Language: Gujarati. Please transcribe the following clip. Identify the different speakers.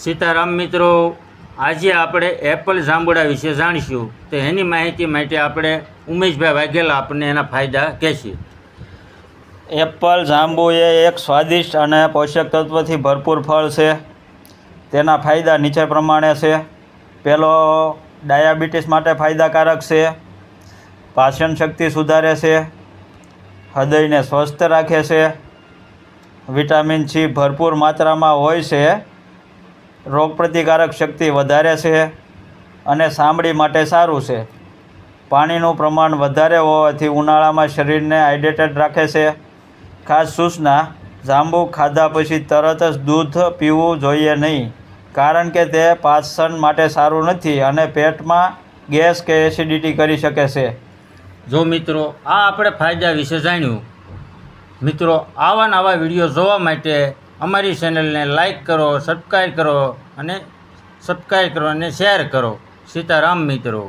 Speaker 1: સીતારામ મિત્રો, આજે આપણે એપલ જાંબુડા વિશે જાણીશું. તો એની માહિતી માટે આપણે ઉમેશભાઈ વાઘેલા આપણને એના ફાયદા કહેશે.
Speaker 2: એપલ જાંબુ એ એક સ્વાદિષ્ટ અને પોષક તત્વથી ભરપૂર ફળ છે. તેના ફાયદા નીચે પ્રમાણે છે. પહેલો, ડાયાબિટીસ માટે ફાયદાકારક છે. પાચન શક્તિ સુધારે છે. હૃદયને સ્વસ્થ રાખે છે. વિટામિન સી ભરપૂર માત્રામાં હોય છે. રોગપ્રતિકારક શક્તિ વધારે છે અને ચામડી માટે સારું છે. પાણીનું પ્રમાણ વધારે હોવાથી ઉનાળામાં શરીરને હાઇડ્રેટેડ રાખે છે. ખાસ સૂચના: જાંબુ ખાધા પછી તરત જ દૂધ પીવું જોઈએ નહીં, કારણ કે તે પાચન માટે સારું નથી અને પેટમાં ગેસ કે એસિડિટી કરી શકે છે.
Speaker 1: જો મિત્રો, આ આપણે ફાયદા વિશે જાણ્યું. મિત્રો, આવા નવા વિડીયો જોવા માટે અમારી ચેનલને લાઈક કરો, સબસ્ક્રાઈબ કરો અને શેર કરો. સીતારામ મિત્રો.